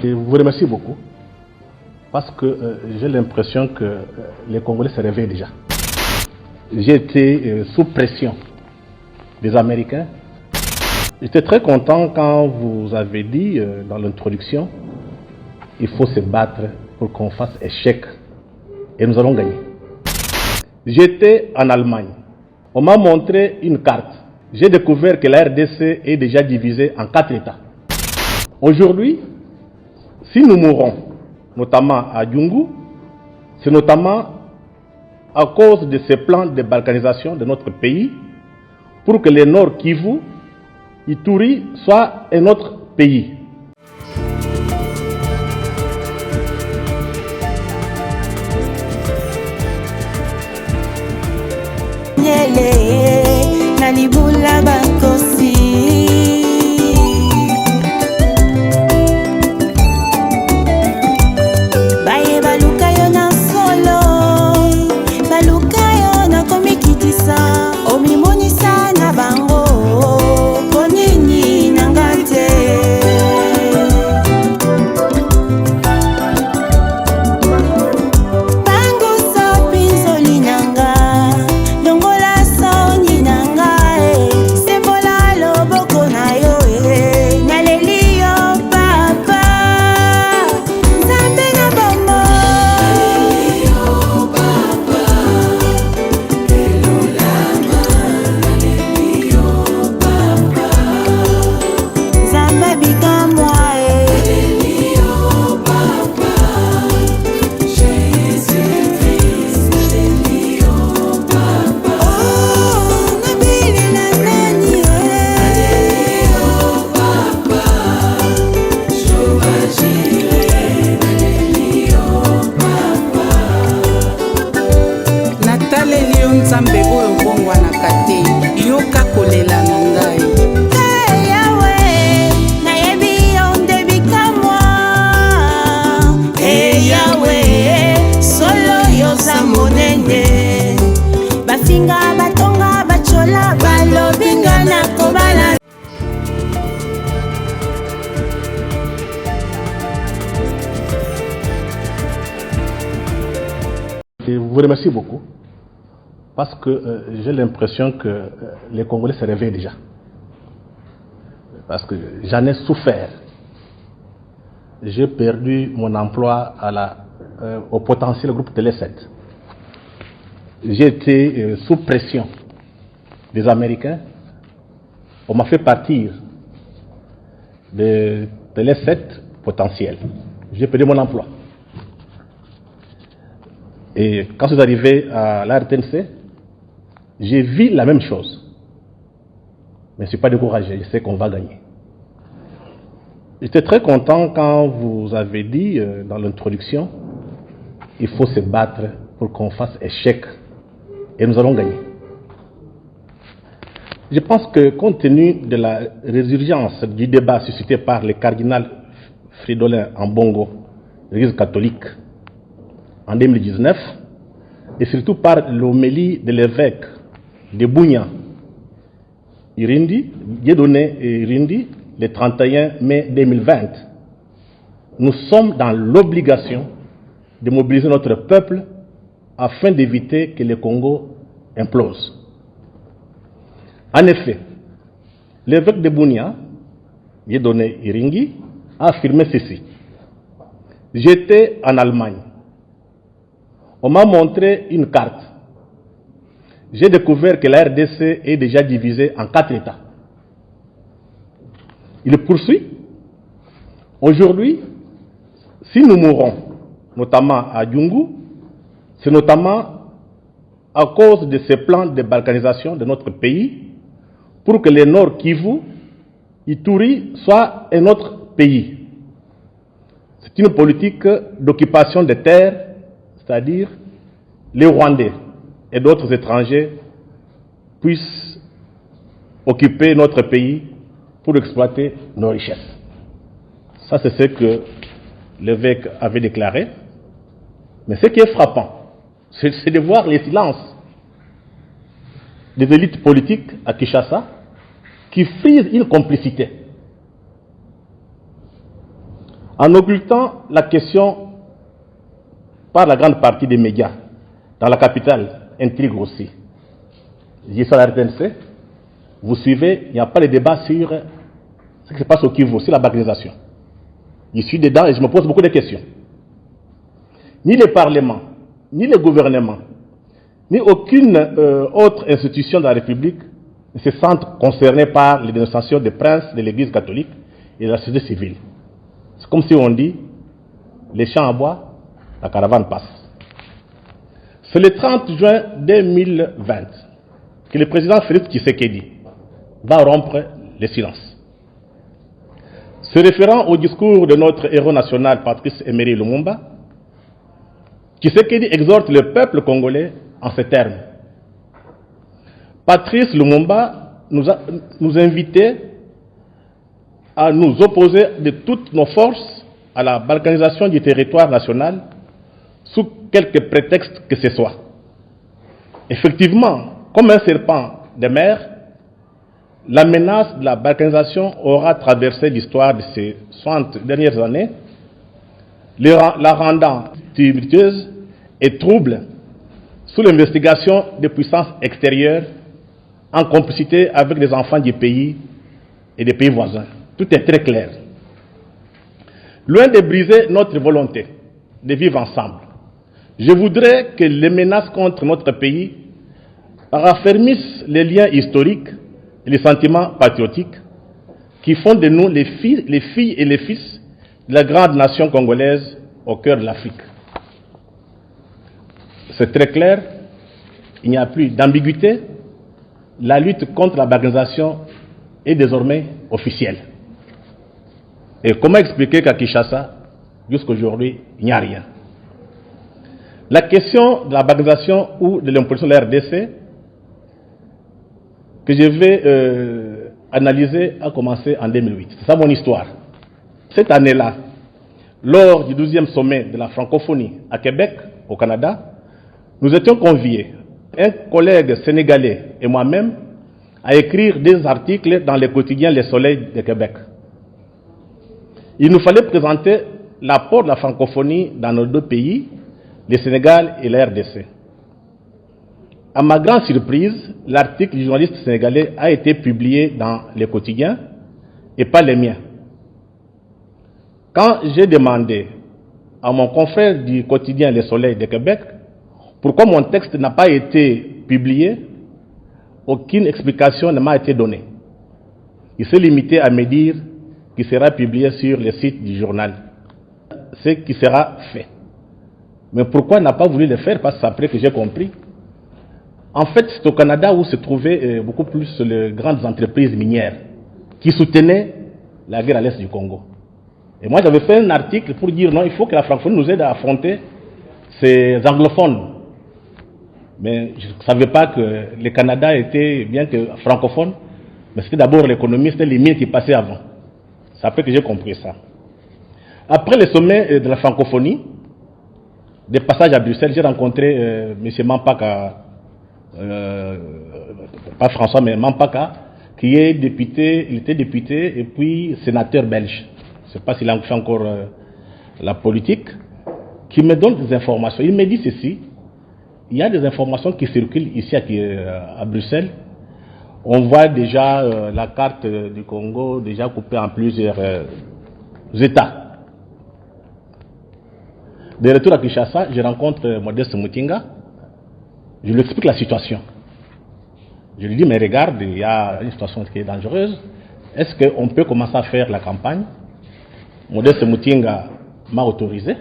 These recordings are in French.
Je vous remercie beaucoup parce que j'ai l'impression que les Congolais se réveillent déjà. J'ai été sous pression des Américains. J'étais très content quand vous avez dit dans l'introduction il faut se battre pour qu'on fasse échec et nous allons gagner. J'étais en Allemagne. On m'a montré une carte. J'ai découvert que la RDC est déjà divisée en 4 États. Aujourd'hui, si nous mourons, notamment à Djungu, c'est notamment à cause de ces plans de balkanisation de notre pays pour que le Nord Kivu, Ituri, soit un autre pays. Je vous remercie beaucoup parce que j'ai l'impression que les Congolais se réveillent déjà. Parce que j'en ai souffert. J'ai perdu mon emploi au potentiel groupe Télé 7. J'ai été sous pression des Américains. On m'a fait partir de Télé 7 potentiel. J'ai perdu mon emploi. Et quand je suis arrivé à la RTNC, j'ai vu la même chose. Mais je ne suis pas découragé, je sais qu'on va gagner. J'étais très content quand vous avez dit dans l'introduction il faut se battre pour qu'on fasse échec et nous allons gagner. Je pense que compte tenu de la résurgence du débat suscité par le cardinal Fridolin Ambongo, l'Église catholique, en 2019, et surtout par l'homélie de l'évêque de Bunia, Dieudonné Irindi, le 31 mai 2020, nous sommes dans l'obligation de mobiliser notre peuple afin d'éviter que le Congo implose. En effet, l'évêque de Bunia, Dieudonné Irindi, a affirmé ceci. J'étais en Allemagne. On m'a montré une carte. J'ai découvert que la RDC est déjà divisée en 4 États. Il poursuit. Aujourd'hui, si nous mourons, notamment à Djungu, c'est notamment à cause de ces plans de balkanisation de notre pays pour que le Nord Kivu, Ituri, soit un autre pays. C'est une politique d'occupation des terres, c'est-à-dire les Rwandais et d'autres étrangers puissent occuper notre pays pour exploiter nos richesses. Ça, c'est ce que l'évêque avait déclaré. Mais ce qui est frappant, c'est de voir les silences des élites politiques à Kinshasa qui frisent une complicité. En occultant la question par la grande partie des médias dans la capitale, intrigue aussi. J'ai ça à la RTNC, vous suivez, il n'y a pas de débat sur ce qui se passe au Kivu, sur la balkanisation. Je suis dedans et je me pose beaucoup de questions. Ni le Parlement, ni le gouvernement, ni aucune autre institution de la République ne se sentent concernés par les dénonciations des princes de l'Église catholique et de la société civile. C'est comme si on dit, les champs à bois, la caravane passe. C'est le 30 juin 2020 que le président Félix Tshisekedi va rompre le silence. Se référant au discours de notre héros national Patrice Emery Lumumba, Tshisekedi exhorte le peuple congolais en ces termes. Patrice Lumumba nous invitait à nous opposer de toutes nos forces à la balkanisation du territoire national sous quelque prétexte que ce soit. Effectivement, comme un serpent de mer, la menace de la balkanisation aura traversé l'histoire de ces 60 dernières années, la rendant tumultueuse et trouble sous l'investigation des puissances extérieures en complicité avec les enfants du pays et des pays voisins. Tout est très clair. Loin de briser notre volonté de vivre ensemble, je voudrais que les menaces contre notre pays raffermissent les liens historiques et les sentiments patriotiques qui font de nous les filles et les fils de la grande nation congolaise au cœur de l'Afrique. C'est très clair, il n'y a plus d'ambiguïté, la lutte contre la balkanisation est désormais officielle. Et comment expliquer qu'à Kinshasa, jusqu'à aujourd'hui, il n'y a rien? La question de la balkanisation ou de l'imposition de la RDC, que je vais analyser, a commencé en 2008. C'est ça mon histoire. Cette année-là, lors du 12e sommet de la francophonie à Québec, au Canada, nous étions conviés, un collègue sénégalais et moi-même, à écrire des articles dans le quotidien Le Soleil de Québec. Il nous fallait présenter l'apport de la francophonie dans nos deux pays, le Sénégal et la RDC. À ma grande surprise, l'article du journaliste sénégalais a été publié dans les quotidiens et pas les miens. Quand j'ai demandé à mon confrère du quotidien Le Soleil de Québec pourquoi mon texte n'a pas été publié, aucune explication ne m'a été donnée. Il s'est limité à me dire qu'il sera publié sur le site du journal. Ce qui sera fait. Mais pourquoi il n'a pas voulu le faire? Parce que c'est après que j'ai compris. En fait, c'est au Canada où se trouvaient beaucoup plus les grandes entreprises minières qui soutenaient la guerre à l'est du Congo. Et moi, j'avais fait un article pour dire non, il faut que la francophonie nous aide à affronter ces anglophones. Mais je ne savais pas que le Canada était, bien que francophone, mais c'était d'abord l'économie, c'était les mines qui passaient avant. C'est après que j'ai compris ça. Après le sommet de la francophonie, des passages à Bruxelles, j'ai rencontré M. Mampaka, pas François, mais Mampaka, qui est député, il était député et puis sénateur belge. Je ne sais pas s'il a fait encore la politique, qui me donne des informations. Il me dit ceci, il y a des informations qui circulent ici à Bruxelles. On voit déjà la carte du Congo déjà coupée en plusieurs États. De retour à Kinshasa, je rencontre Modeste Mutinga. Je lui explique la situation. Je lui dis, mais regarde, il y a une situation qui est dangereuse. Est-ce qu'on peut commencer à faire la campagne? Modeste Mutinga m'a autorisé.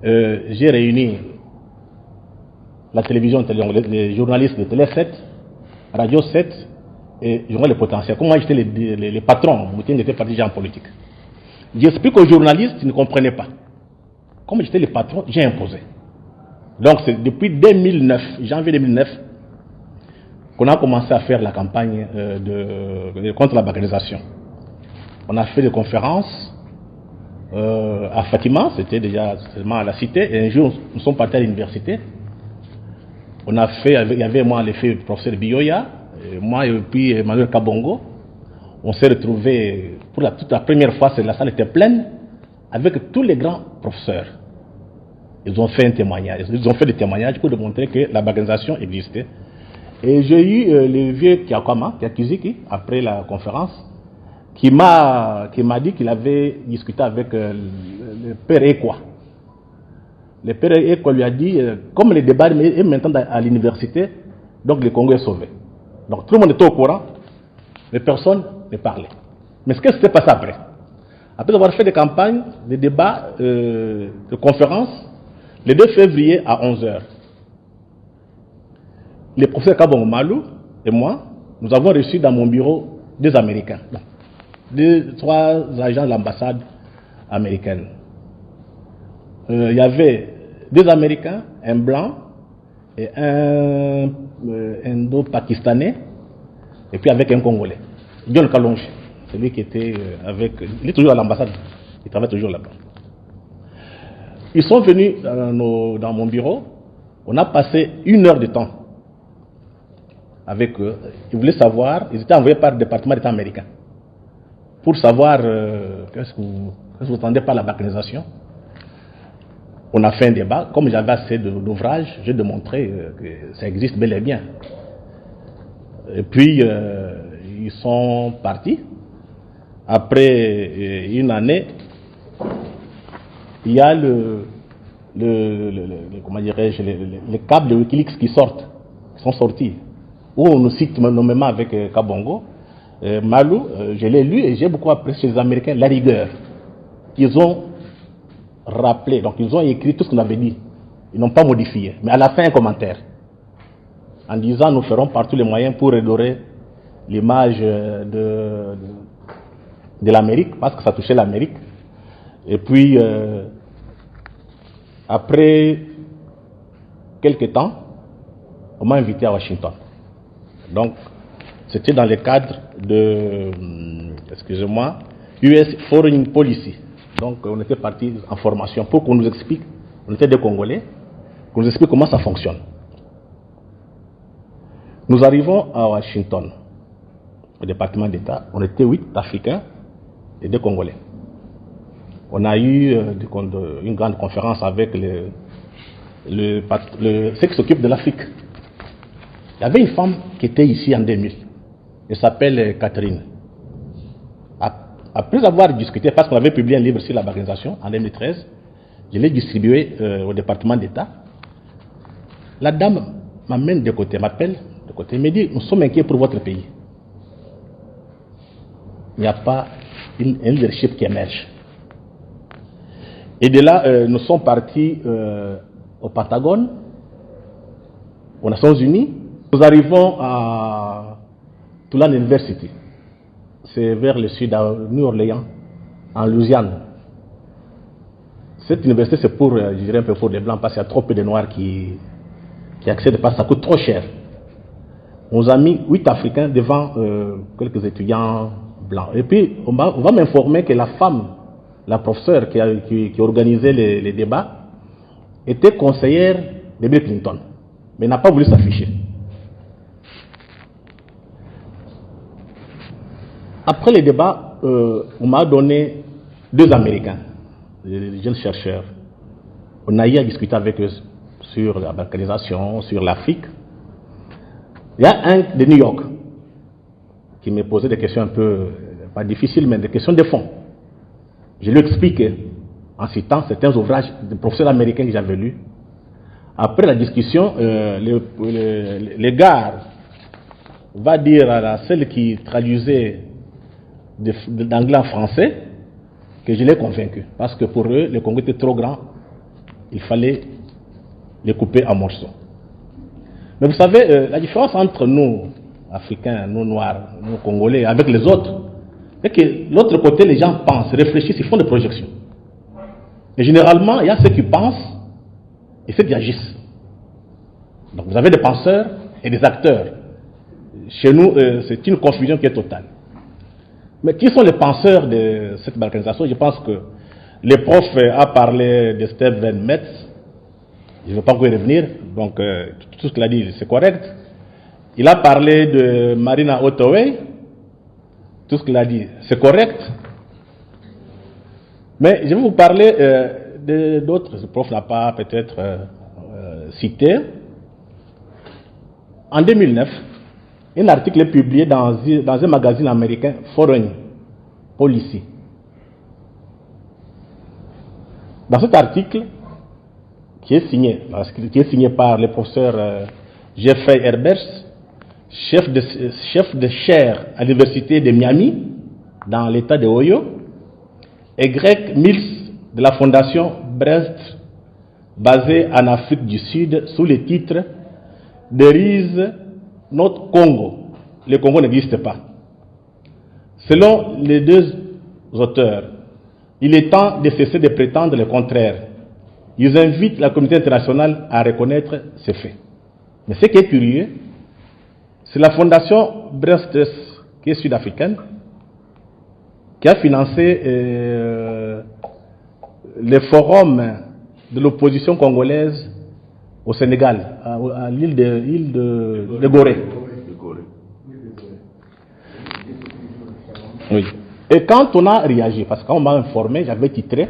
J'ai réuni la télévision, les journalistes de Télé 7, Radio 7 et Journal Le Potentiel. Comme moi j'étais les patrons, Mutinga était parti en politique. J'explique aux journalistes, ils ne comprenaient pas. Comme j'étais le patron, j'ai imposé. Donc c'est depuis 2009, janvier 2009, qu'on a commencé à faire la campagne contre la balkanisation. On a fait des conférences à Fatima, c'était déjà seulement à la cité, et un jour nous sommes partis à l'université. On a fait, il y avait moi le professeur Biyoya, moi et puis Emmanuel Kabongo. On s'est retrouvés, pour toute la première fois, la salle était pleine, avec tous les grands professeurs. Ils ont fait un témoignage, ils ont fait des témoignages pour démontrer que la balkanisation existait. Et j'ai eu le vieux Kiakama, Kiakiziki, après la conférence, qui m'a dit qu'il avait discuté avec le père Ekwa. Le père Ekwa lui a dit, comme le débat est maintenant à l'université, donc le Congo est sauvé. Donc tout le monde était au courant, mais personne ne parlait. Mais ce qui s'est passé après? Après avoir fait des campagnes, des débats, de conférences, le 2 février à 11h, le professeur Kabongo Malou et moi, nous avons reçu dans mon bureau des Américains, 3 agents de l'ambassade américaine. Il y avait 2 Américains, un blanc et un Indo-Pakistanais, et puis avec un Congolais, John Kalonge, celui qui était avec... Il est toujours à l'ambassade, il travaille toujours là-bas. Ils sont venus dans mon bureau, on a passé 1 heure de temps avec eux. Ils voulaient savoir, ils étaient envoyés par le département d'État américain pour savoir qu'est-ce que vous entendez par la balkanisation. On a fait un débat. Comme j'avais assez d'ouvrages, j'ai démontré que ça existe bel et bien. Et puis, ils sont partis. Après 1 année, il y a comment dirais-je, les câbles de Wikileaks qui sont sortis, où on nous cite nommément avec Kabongo. Malou, je l'ai lu et j'ai beaucoup apprécié chez les Américains la rigueur qu'ils ont rappelé. Donc ils ont écrit tout ce qu'on avait dit. Ils n'ont pas modifié. Mais à la fin, un commentaire. En disant, nous ferons par tous les moyens pour redorer l'image de l'Amérique, parce que ça touchait l'Amérique. Et puis, après quelques temps, on m'a invité à Washington. Donc, c'était dans le cadre de, excusez-moi, US Foreign Policy. Donc, on était parti en formation pour qu'on nous explique, on était des Congolais, qu'on nous explique comment ça fonctionne. Nous arrivons à Washington, au département d'État. On était 8 Africains et 2 Congolais. On a eu une grande conférence avec ceux qui s'occupent de l'Afrique. Il y avait une femme qui était ici en 2000. Elle s'appelle Catherine. Après avoir discuté, parce qu'on avait publié un livre sur la balkanisation en 2013, je l'ai distribué au département d'État. La dame m'amène de côté, m'appelle de côté, elle me dit, nous sommes inquiets pour votre pays. Il n'y a pas un leadership qui émerge. Et de là, nous sommes partis au Pentagone, aux Nations Unies. Nous arrivons à Tulane University. C'est vers le sud, à New Orleans, en Louisiane. Cette université, c'est pour, je dirais un peu pour les Blancs, parce qu'il y a trop peu de Noirs qui accèdent, parce que ça coûte trop cher. On nous a mis 8 Africains devant quelques étudiants blancs. Et puis, on va m'informer que la femme, la professeure qui organisait les débats, était conseillère de Bill Clinton, mais n'a pas voulu s'afficher. Après les débats, on m'a donné 2 Américains, des jeunes chercheurs. On a eu à discuter avec eux sur la balkanisation, sur l'Afrique. Il y a un de New York qui me posait des questions un peu, pas difficiles, mais des questions de fond. Je lui explique en citant certains ouvrages de professeurs américains que j'avais lus. Après la discussion, le gars va dire à celle qui traduisait d'anglais en français que je l'ai convaincu. Parce que pour eux, le Congo était trop grand. Il fallait les couper en morceaux. Mais vous savez, la différence entre nous, Africains, nous Noirs, nous Congolais, avec les autres, c'est que de l'autre côté, les gens pensent, réfléchissent, ils font des projections. Et généralement, il y a ceux qui pensent et ceux qui agissent. Donc vous avez des penseurs et des acteurs. Chez nous, c'est une confusion qui est totale. Mais qui sont les penseurs de cette balkanisation? Je pense que le prof a parlé de Steven Metz. Je ne vais pas encore y revenir. Donc tout ce qu'il a dit, c'est correct. Il a parlé de Marina Ottaway. tout ce qu'il a dit, c'est correct. Mais je vais vous parler d'autres, le prof n'a pas peut-être cité. En 2009, un article est publié dans un magazine américain, Foreign Policy. Dans cet article, qui est signé par le professeur Jeffrey Herbers, chef de chaire à l'université de Miami, dans l'État de Ohio, et Greg Mills de la fondation Breast, basée en Afrique du Sud, sous le titre « There is not Congo ». Le Congo n'existe pas. Selon les deux auteurs, il est temps de cesser de prétendre le contraire. Ils invitent la communauté internationale à reconnaître ces faits. Mais ce qui est curieux, c'est la fondation Breast, qui est sud-africaine, qui a financé le forum de l'opposition congolaise au Sénégal, à l'île de Gorée. Oui. Et quand on a réagi, parce qu'on m'a informé, j'avais titré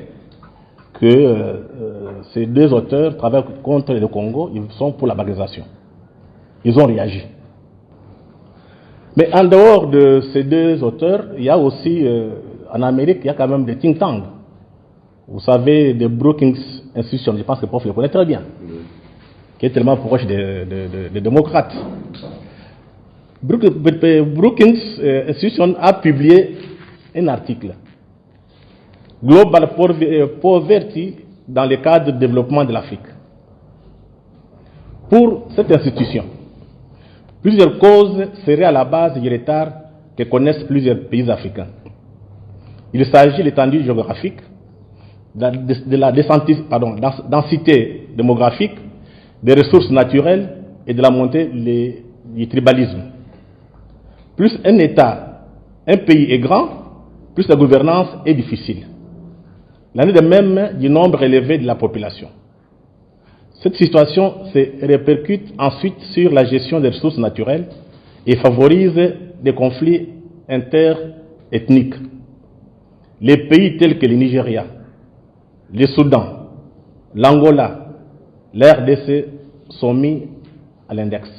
que ces deux auteurs travaillent contre le Congo, ils sont pour la balkanisation. Ils ont réagi. Mais en dehors de ces deux auteurs, il y a aussi, en Amérique, il y a quand même des think tanks. Vous savez, des Brookings Institution, je pense que le prof le connaît très bien, qui est tellement proche des démocrates. Brookings Institution a publié un article, Global Poverty dans le cadre du développement de l'Afrique. Pour cette institution, plusieurs causes seraient à la base du retard que connaissent plusieurs pays africains. Il s'agit de l'étendue géographique, de la densité démographique, des ressources naturelles et de la montée du tribalisme. Plus un pays est grand, plus la gouvernance est difficile. L'année de même du nombre élevé de la population. Cette situation se répercute ensuite sur la gestion des ressources naturelles et favorise des conflits interethniques. Les pays tels que le Nigeria, le Soudan, l'Angola, l'RDC sont mis à l'index.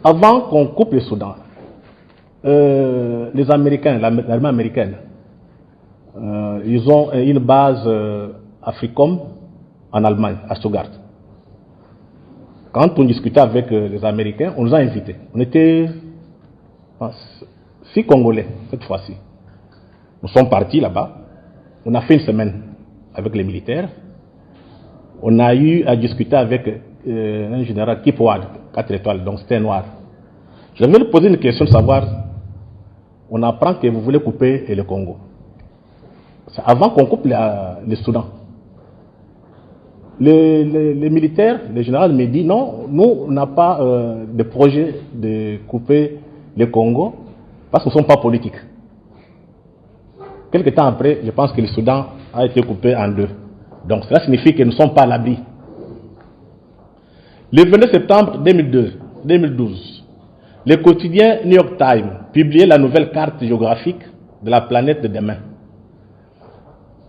Avant qu'on coupe le Soudan, les Américains, l'armée américaine, ils ont une base Africom en Allemagne, à Stuttgart. Quand on discutait avec les Américains, on nous a invités. On était 6 Congolais cette fois-ci. Nous sommes partis là-bas. On a fait une semaine avec les militaires. On a eu à discuter avec un général Kipwad, 4 étoiles, donc c'était noir. Je vais lui poser une question de savoir, on apprend que vous voulez couper le Congo. C'est avant qu'on coupe le Soudan. Les militaires, le général me dit non, nous, on n'a pas de projet de couper le Congo parce qu'on ne sont pas politiques. Quelque temps après, je pense que le Soudan a été coupé en deux. Donc cela signifie que nous ne sommes pas à l'abri. Le 22 septembre 2012, le quotidien New York Times publiait la nouvelle carte géographique de la planète de demain,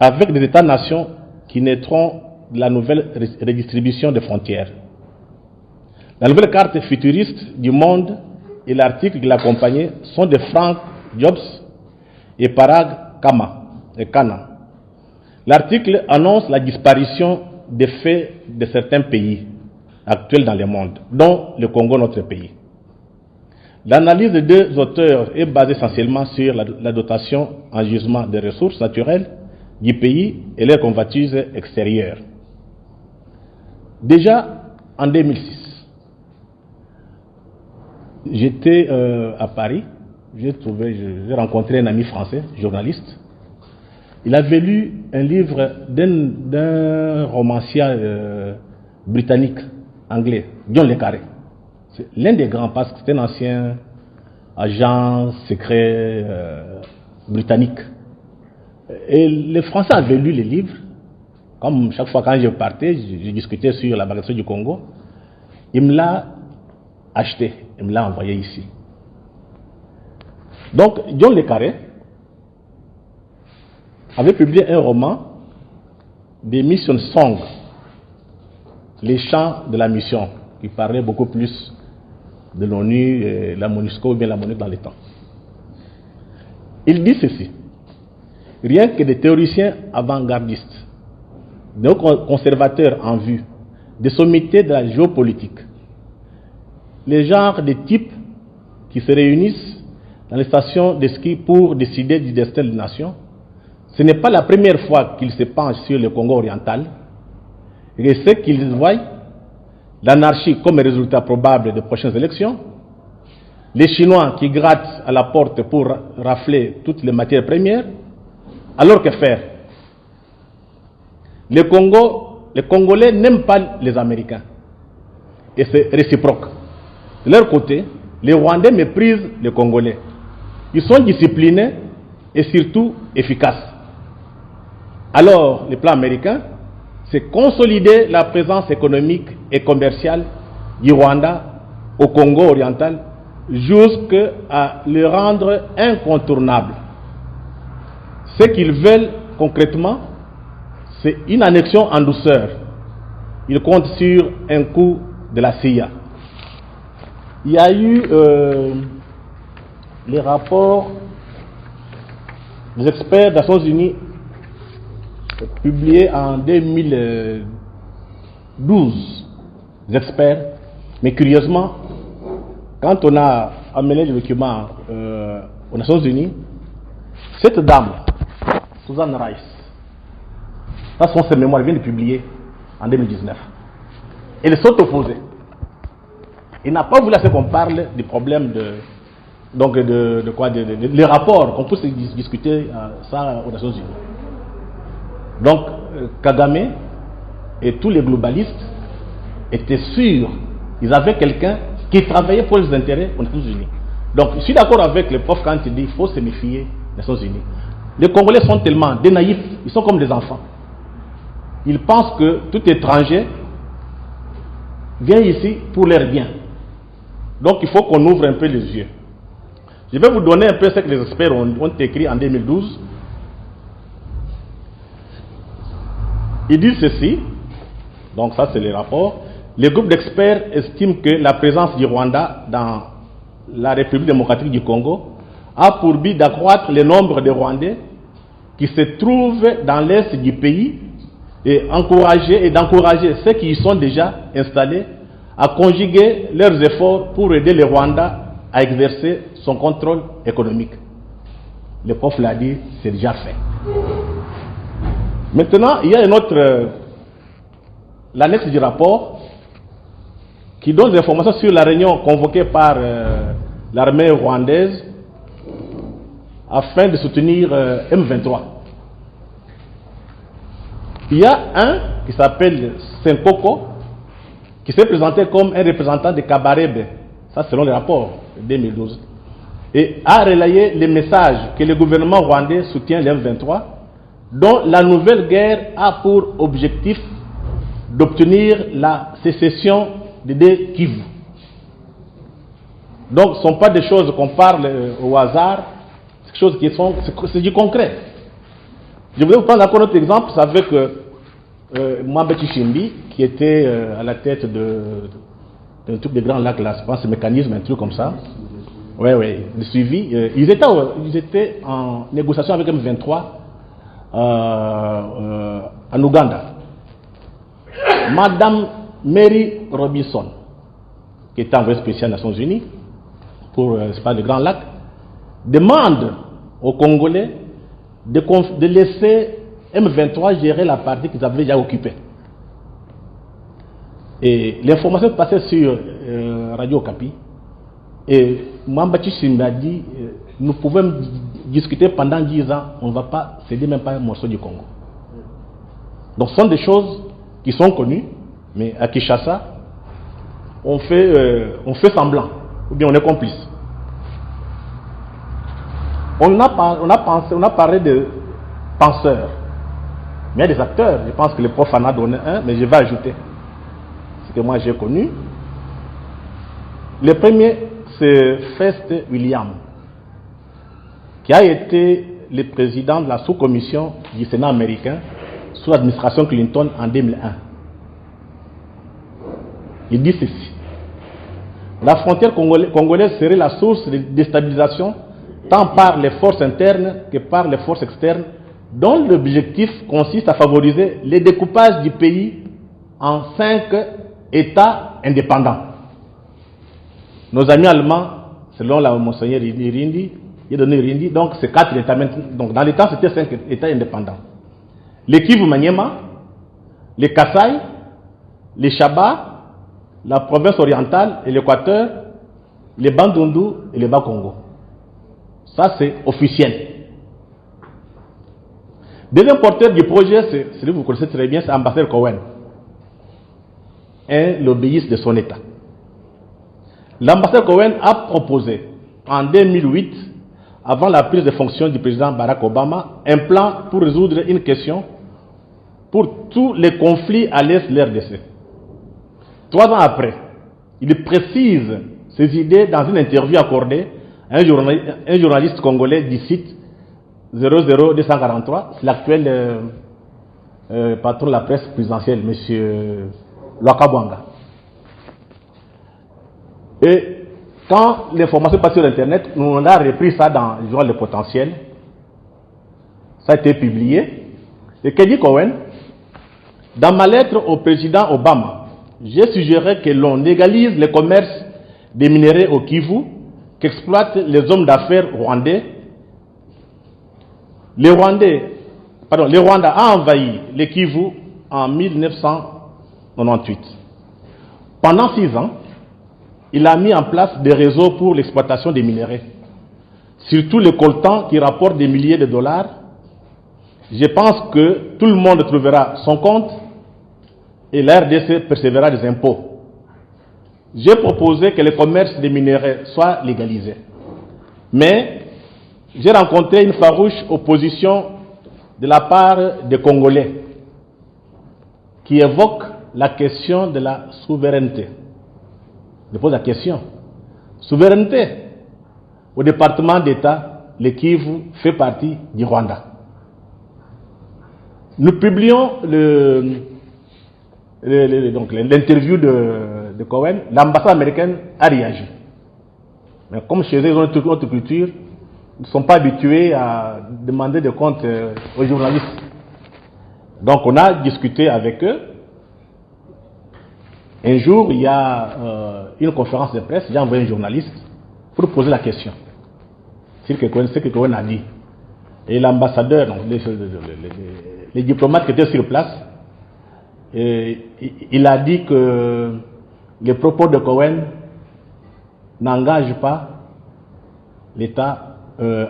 avec des États-nations qui naîtront de la nouvelle redistribution des frontières. La nouvelle carte futuriste du monde et l'article qui l'accompagnait sont de Frank Jobs et Parag Khanna. L'article annonce la disparition des faits de certains pays actuels dans le monde, dont le Congo, notre pays. L'analyse des deux auteurs est basée essentiellement sur la dotation en gisement des ressources naturelles du pays et leurs convoitises extérieures. Déjà en 2006, j'étais à Paris, j'ai rencontré un ami français, journaliste. Il avait lu un livre d'un romancier britannique, anglais, John Le Carré. C'est l'un des grands, parce que c'était un ancien agent secret britannique. Et les Français avaient lu les livres. Comme chaque fois quand je partais, je discutais sur la balkanisation du Congo. Il me l'a acheté, il me l'a envoyé ici. Donc, John Le Carré avait publié un roman, des Mission Songs, les chants de la mission, qui parlait beaucoup plus de l'ONU, la MONUSCO ou bien la MONUC dans les temps. Il dit ceci: rien que des théoriciens avant-gardistes, des conservateurs en vue, des sommités de la géopolitique, les genres de types qui se réunissent dans les stations de ski pour décider du destin de la nation, ce n'est pas la première fois qu'ils se penchent sur le Congo oriental, et ce qu'ils voient, l'anarchie comme résultat probable des prochaines élections, les Chinois qui grattent à la porte pour rafler toutes les matières premières, alors que faire? Les Congolais n'aiment pas les Américains, et c'est réciproque. De leur côté, les Rwandais méprisent les Congolais. Ils sont disciplinés et surtout efficaces. Alors, le plan américain, c'est consolider la présence économique et commerciale du Rwanda au Congo oriental jusqu'à le rendre incontournable. Ce qu'ils veulent concrètement, c'est une annexion en douceur. Ils comptent sur un coup de la CIA. Il y a eu les rapports des experts des Nations Unies publiés en 2012, des experts, mais curieusement, quand on a amené le document aux Nations Unies, cette dame, Susan Rice, dans son mémoire, elle vient de publier en 2019. Elle s'est opposée. Il n'a pas voulu qu'on parle du problème les rapports, qu'on puisse discuter ça aux Nations Unies. Donc, Kagame et tous les globalistes étaient sûrs, ils avaient quelqu'un qui travaillait pour les intérêts aux Nations Unies. Donc, je suis d'accord avec le prof quand il dit qu'il faut se méfier des Nations Unies. Les Congolais sont tellement des naïfs, ils sont comme des enfants. Ils pensent que tout étranger vient ici pour leur bien. Donc il faut qu'on ouvre un peu les yeux. Je vais vous donner un peu ce que les experts ont écrit en 2012. Ils disent ceci, donc ça c'est les rapports. Les groupes d'experts estiment que la présence du Rwanda dans la République démocratique du Congo a pour but d'accroître le nombre de Rwandais qui se trouvent dans l'est du pays et d'encourager ceux qui y sont déjà installés à conjuguer leurs efforts pour aider le Rwanda à exercer son contrôle économique. Le prof l'a dit, c'est déjà fait. Maintenant, il y a une autre, l'annexe du rapport, qui donne des informations sur la réunion convoquée par l'armée rwandaise afin de soutenir M23. Il y a un qui s'appelle Senkoko, qui s'est présenté comme un représentant de Kabarebe, ça selon le rapport de 2012, et a relayé les messages que le gouvernement rwandais soutient le M23, dont la nouvelle guerre a pour objectif d'obtenir la sécession des Kivu. Donc ce ne sont pas des choses qu'on parle au hasard, c'est des choses qui sont, c'est du concret. Je voulais vous prendre encore un autre exemple, c'est avec Mwamba Chishimbi, qui était à la tête d'un truc de Grand Lac, là, je pense, ce mécanisme, un truc comme ça. Oui, le suivi. Ils étaient en négociation avec M23 en Ouganda. Madame Mary Robinson, qui est envoyée spéciale des Nations Unies pour le Grand Lac, demande aux Congolais de laisser M23 gérer la partie qu'ils avaient déjà occupée. Et l'information passait sur Radio Okapi. Et Mwamba Chishimbi m'a dit nous pouvons discuter pendant 10 ans, on ne va pas céder même pas un morceau du Congo. Donc ce sont des choses qui sont connues, mais à Kinshasa, on fait semblant, ou bien on est complice. On a parlé de penseurs, mais il y a des acteurs. Je pense que le prof en a donné un, mais je vais ajouter ce que moi j'ai connu. Le premier, c'est Fest William. qui a été le président de la sous-commission du Sénat américain sous l'administration Clinton en 2001. Il dit ceci: la frontière congolaise serait la source de déstabilisation tant par les forces internes que par les forces externes, dont l'objectif consiste à favoriser le découpage du pays en 5 États indépendants. Nos amis allemands, selon la Monseigneur Irindi, donc c'est 4 États maintenant. Donc dans les temps, c'était 5 États indépendants. Les Kivu Maniema, les Kasaï, les Chaba, la province orientale et l'Équateur, les Bandundu et les Bas-Congo. Ça, c'est officiel. Deuxième porteur du projet, c'est celui que vous connaissez très bien, c'est l'ambassadeur Cohen. Un lobbyiste de son État. L'ambassadeur Cohen a proposé en 2008, avant la prise de fonction du président Barack Obama, un plan pour résoudre une question pour tous les conflits à l'est de l'RDC. 3 ans après, il précise ses idées dans une interview accordée à un journaliste congolais du site 00243, c'est l'actuel patron de la presse présidentielle, M. Lwakabwanga. Et quand l'information est passée sur Internet, nous on a repris ça dans le journal Le Potentiel. Ça a été publié. Et que dit Cohen? Dans ma lettre au président Obama, j'ai suggéré que l'on légalise le commerce des minerais au Kivu qu'exploitent les hommes d'affaires rwandais. Le Rwanda a envahi le Kivu en 1998. Pendant 6 ans, il a mis en place des réseaux pour l'exploitation des minerais, surtout le coltan qui rapporte des milliers de dollars. Je pense que tout le monde trouvera son compte et la RDC percevra des impôts. J'ai proposé que le commerce des minerais soit légalisé. Mais j'ai rencontré une farouche opposition de la part des Congolais qui évoquent la question de la souveraineté. Je pose la question. Souveraineté. Au département d'État, le Kivu fait partie du Rwanda. Nous publions l'interview de Cohen. L'ambassade américaine a réagi. Mais comme chez eux, ils ont toute notre culture, ils ne sont pas habitués à demander des comptes aux journalistes. Donc on a discuté avec eux. Un jour, il y a une conférence de presse, j'ai envoyé un journaliste pour poser la question. C'est ce que Cohen a dit. Et l'ambassadeur, les diplomates qui étaient sur place, il a dit que les propos de Cohen n'engagent pas l'État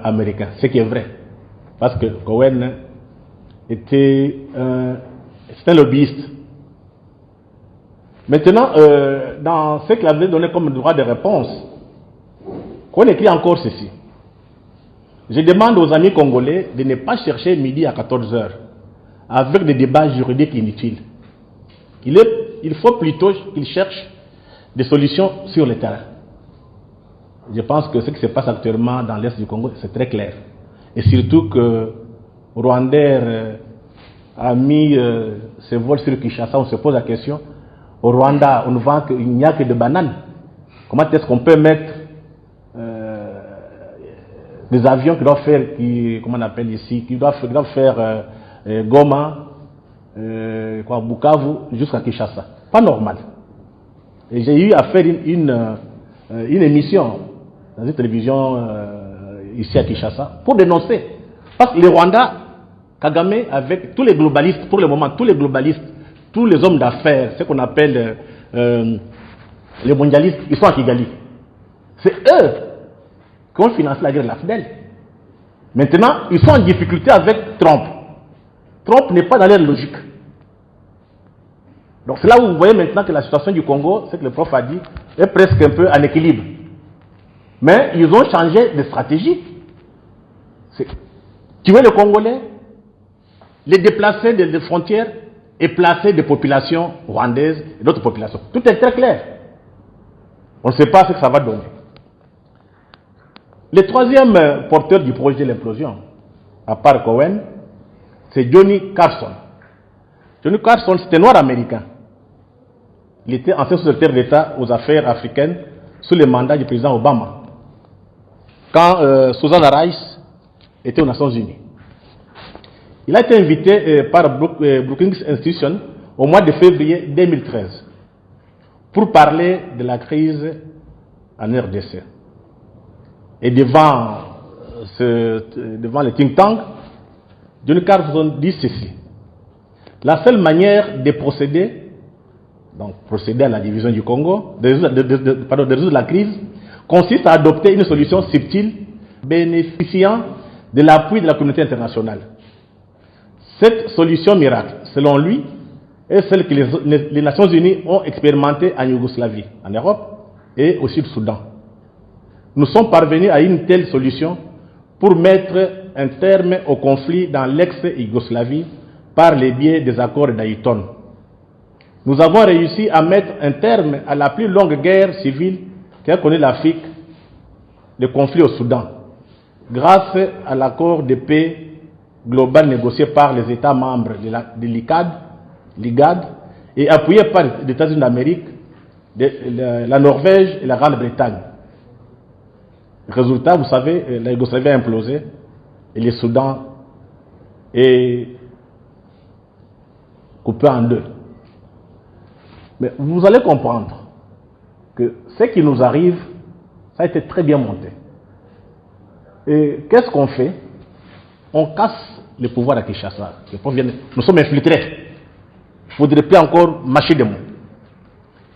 américain. Ce qui est vrai. Parce que Cohen était un lobbyiste. Maintenant, dans ce qu'il avait donné comme droit de réponse, Cohen écrit encore ceci. Je demande aux amis congolais de ne pas chercher midi à 14h avec des débats juridiques inutiles. Il faut plutôt qu'ils cherchent des solutions sur le terrain. Je pense que ce qui se passe actuellement dans l'Est du Congo, c'est très clair. Et surtout que Rwanda a mis ses vols sur Kinshasa, on se pose la question. Au Rwanda, on ne vend qu'il n'y a que de bananes. Comment est-ce qu'on peut mettre des avions qui doivent faire, comment on appelle ici, qui doivent faire Goma, Bukavu, jusqu'à Kinshasa? Pas normal. Et j'ai eu à faire une émission dans une télévision ici à Kinshasa pour dénoncer. Parce que le Rwanda, Kagame, avec tous les globalistes, pour le moment, tous les globalistes, tous les hommes d'affaires, ce qu'on appelle les mondialistes, ils sont à Kigali. C'est eux qui ont financé la guerre de la FDL. Maintenant, ils sont en difficulté avec Trump. Trump n'est pas dans leur logique. Donc c'est là où vous voyez maintenant que la situation du Congo, c'est que le prof a dit, est presque un peu en équilibre. Mais ils ont changé de stratégie. Tuer les Congolais, les déplacer des frontières et placer des populations rwandaises et d'autres populations. Tout est très clair. On ne sait pas ce que ça va donner. Le troisième porteur du projet de l'implosion, à part Cohen, c'est Johnny Carson. Johnny Carson, c'était un noir américain. Il était ancien secrétaire d'État aux affaires africaines sous le mandat du président Obama, quand Susanna Rice était aux Nations Unies. Il a été invité par Brookings Institution au mois de février 2013 pour parler de la crise en RDC. Et devant le think tank, Johnny Carson dit ceci: la seule manière de procéder à la division du Congo, de résoudre la crise, consiste à adopter une solution subtile bénéficiant de l'appui de la communauté internationale. Cette solution miracle, selon lui, est celle que les Nations Unies ont expérimentée en Yougoslavie, en Europe et au Sud-Soudan. Nous sommes parvenus à une telle solution pour mettre un terme au conflit dans l'ex-Yougoslavie par le biais des accords d'Ayton. Nous avons réussi à mettre un terme à la plus longue guerre civile qu'a connue l'Afrique, le conflit au Soudan, grâce à l'accord de paix global négocié par les États membres de l'IGAD et appuyé par les États-Unis d'Amérique, la Norvège et la Grande-Bretagne. Résultat, vous savez, la Yougoslavie a implosé et le Soudan est coupé en deux. Mais vous allez comprendre que ce qui nous arrive, ça a été très bien monté. Et qu'est-ce qu'on fait? On casse le pouvoir à Kinshasa. Nous sommes infiltrés. Il ne faudrait plus encore mâcher des mots.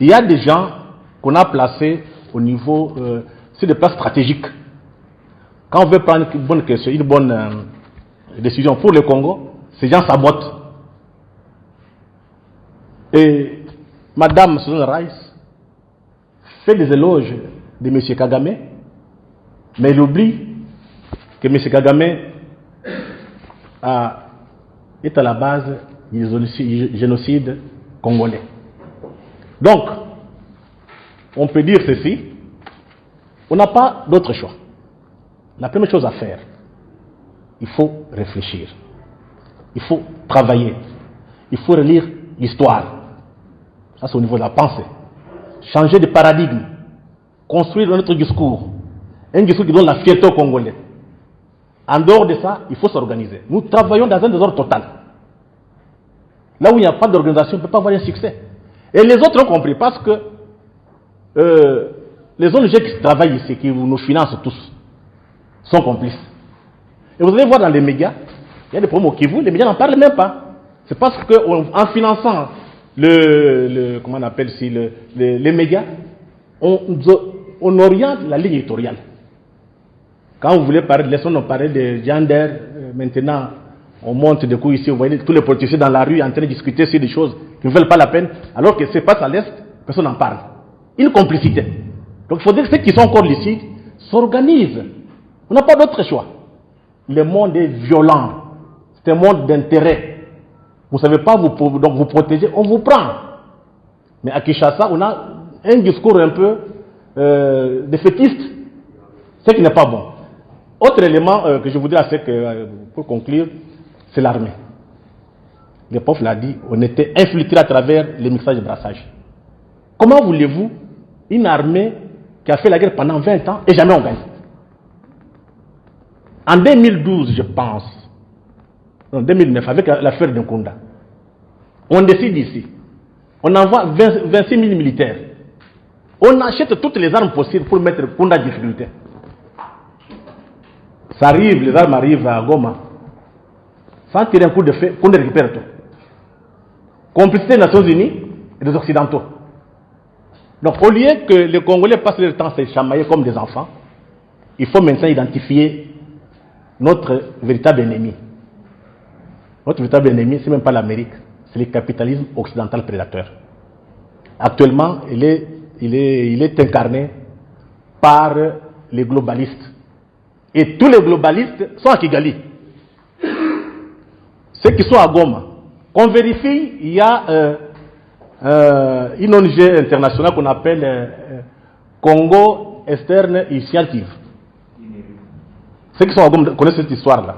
Il y a des gens qu'on a placés au niveau, sur des places stratégiques. Quand on veut prendre une bonne question, une bonne décision pour le Congo, ces gens sabotent. Et Madame Susanna Rice fait des éloges de M. Kagame, mais elle oublie que M. Kagame est à la base du génocide congolais. Donc, on peut dire ceci, on n'a pas d'autre choix. La première chose à faire, il faut réfléchir, il faut travailler, il faut relire l'histoire. Ça, c'est au niveau de la pensée. Changer de paradigme, construire notre discours, un discours qui donne la fierté aux Congolais. En dehors de ça, il faut s'organiser. Nous travaillons dans un désordre total. Là où il n'y a pas d'organisation, on ne peut pas avoir un succès. Et les autres ont compris, parce que les ONG qui travaillent ici, qui nous financent tous, sont complices. Et vous allez voir dans les médias, il y a des problèmes au Kivu, les médias n'en parlent même pas. C'est parce qu'en finançant comment on appelle ici, les médias, on oriente la ligne éditoriale. Quand vous voulez parler de leçons, on parlait de gender, maintenant on monte des coups ici, vous voyez tous les politiciens dans la rue en train de discuter sur des choses qui ne valent pas la peine, alors que c'est pas à l'Est, personne n'en parle. Une complicité. Donc il faut dire que ceux qui sont encore lucides s'organisent. On n'a pas d'autre choix. Le monde est violent. C'est un monde d'intérêt. Vous ne savez pas donc vous protéger, on vous prend. Mais à Kinshasa, on a un discours un peu défaitiste, ce qui n'est pas bon. Autre élément que je voudrais pour conclure, c'est l'armée. Le prof l'a dit, on était infiltré à travers les mixages de brassage. Comment voulez-vous une armée qui a fait la guerre pendant 20 ans et jamais on gagne? En 2012, je pense, en 2009, avec l'affaire de Nkunda, on décide ici, on envoie 26 000 militaires, on achète toutes les armes possibles pour mettre Nkunda en difficulté. Ça arrive, les armes arrivent à Goma, sans tirer un coup de feu, Nkunda récupère tout. Complicité des Nations Unies et des Occidentaux. Donc au lieu que les Congolais passent leur temps à se chamailler comme des enfants, il faut maintenant identifier notre véritable ennemi. Notre véritable ennemi, ce n'est même pas l'Amérique, c'est le capitalisme occidental prédateur. Actuellement, il est incarné par les globalistes. Et tous les globalistes sont à Kigali. Ceux qui sont à Goma, qu'on vérifie, il y a une ONG internationale qu'on appelle Congo Eastern Initiative. Ceux qui sont à Goma connaissent cette histoire-là.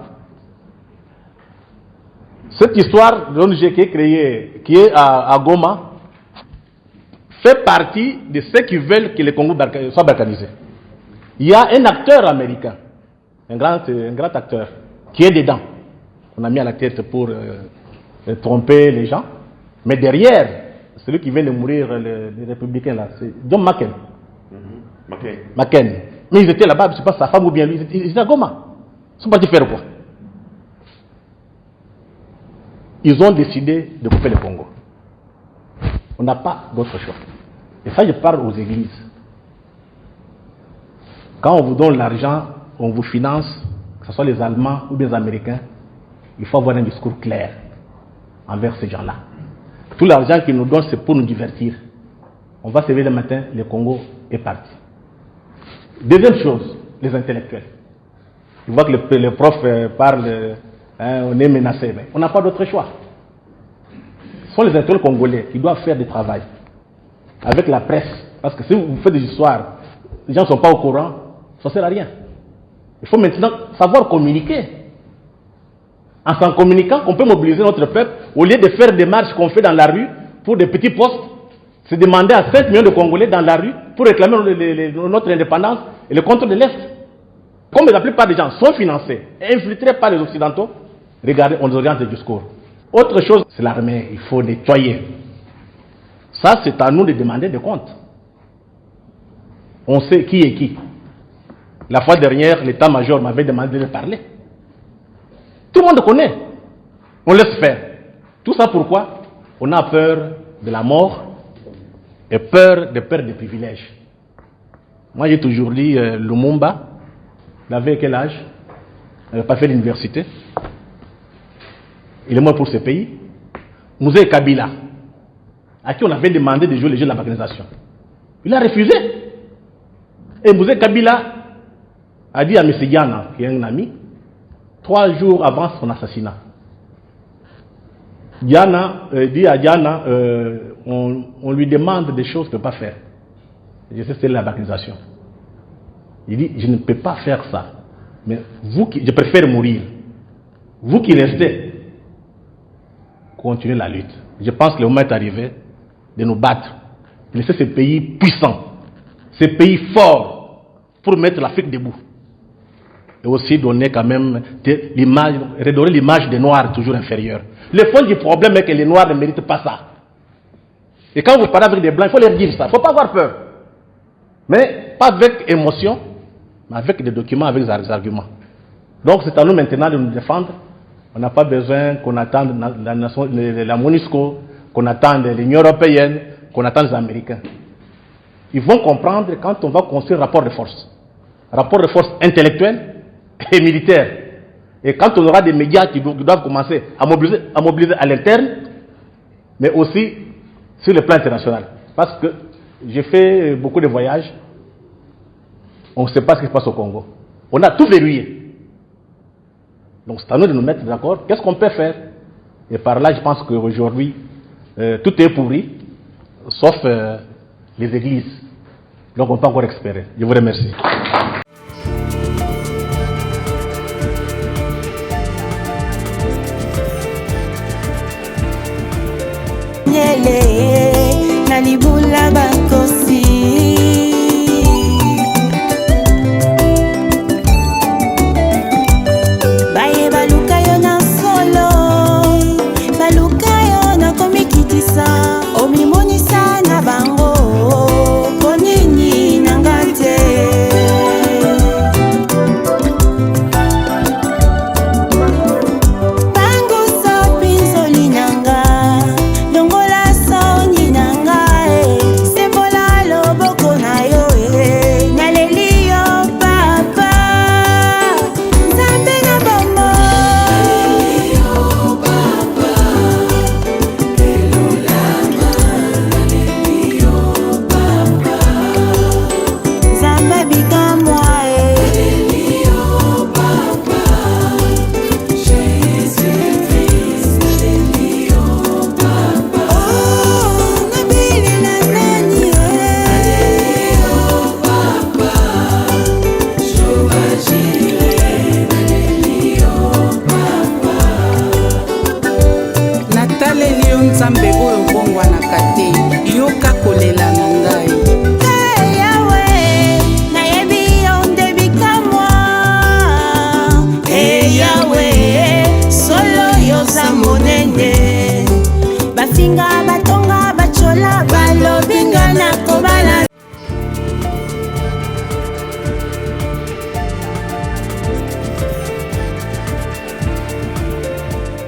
Cette histoire d'ONG qui est créée, qui est à Goma, fait partie de ceux qui veulent que le Congo soit balkanisé. Il y a un acteur américain, un grand acteur, qui est dedans. On a mis à la tête pour tromper les gens. Mais derrière, celui qui vient de mourir, les républicains, là, c'est John McCain. McCain. Mais ils étaient là-bas, je ne sais pas sa femme ou bien lui, ils étaient à Goma. Ils sont partis faire quoi? Ils ont décidé de couper le Congo. On n'a pas d'autre choix. Et ça, je parle aux églises. Quand on vous donne l'argent, on vous finance, que ce soit les Allemands ou les Américains, il faut avoir un discours clair envers ces gens-là. Tout l'argent qu'ils nous donnent, c'est pour nous divertir. On va se lever le matin, le Congo est parti. Deuxième chose, les intellectuels. Tu vois que le prof parle, on est menacé, mais on n'a pas d'autre choix. Ce sont les intellectuels congolais qui doivent faire du travail avec la presse. Parce que si vous faites des histoires, les gens ne sont pas au courant, ça ne sert à rien. Il faut maintenant savoir communiquer. En s'en communiquant, on peut mobiliser notre peuple. Au lieu de faire des marches qu'on fait dans la rue pour des petits postes, c'est demander à 5 millions de Congolais dans la rue pour réclamer notre indépendance et le contrôle de l'Est. Comme la plupart des gens sont financés et infiltrés par les Occidentaux, regardez, on nous oriente le discours. Autre chose, c'est l'armée. Il faut nettoyer. Ça, c'est à nous de demander des comptes. On sait qui est qui. La fois dernière, l'état-major m'avait demandé de parler. Tout le monde connaît. On laisse faire. Tout ça pourquoi? On a peur de la mort et peur de perdre des privilèges. Moi, j'ai toujours dit, Lumumba, il avait quel âge? Il n'avait pas fait l'université. Il est mort pour ce pays. Mouzé Kabila, à qui on avait demandé de jouer les jeux de la balkanisation. Il a refusé. Et Mouzé Kabila a dit à M. Diana, qui est un ami, 3 jours avant son assassinat. Diana dit à Diana, on lui demande des choses qu'il ne peut pas faire. Je sais, c'est la balkanisation. Il dit, je ne peux pas faire ça. Mais je préfère mourir. Vous qui restez, continuez la lutte. Je pense que le moment est arrivé de nous battre. De laisser ces pays puissants, ces pays forts, pour mettre l'Afrique debout. Et aussi donner quand même l'image, redorer l'image des Noirs toujours inférieure. Le fond du problème est que les Noirs ne méritent pas ça. Et quand vous parlez avec des Blancs, il faut leur dire ça. Il ne faut pas avoir peur. Mais pas avec émotion, mais avec des documents, avec des arguments. Donc c'est à nous maintenant de nous défendre. On n'a pas besoin qu'on attende la MONUSCO, qu'on attende l'Union européenne, qu'on attende les Américains. Ils vont comprendre quand on va construire un rapport de force. Un rapport de force intellectuel et militaire. Et quand on aura des médias qui doivent commencer à mobiliser à l'interne, mais aussi sur le plan international. Parce que j'ai fait beaucoup de voyages, on ne sait pas ce qui se passe au Congo. On a tout verrouillé. Donc c'est à nous de nous mettre d'accord. Qu'est-ce qu'on peut faire? Et par là, je pense qu'aujourd'hui, tout est pourri, sauf les églises. Donc on peut encore espérer. Je vous remercie. Nalibula bakosi baye baluka yo na solo baluka yo na komikitisa omimonisa na bango konini nanga te bangusa pinzoli nanga longola soni nanga se nzambe oyo bongwanaka te, yoka kolela na ngai. Yawe, nayebi yo nde bikamwa. Yawe, solo yoza monene. Bafinga batonga bachola balobinga na kobala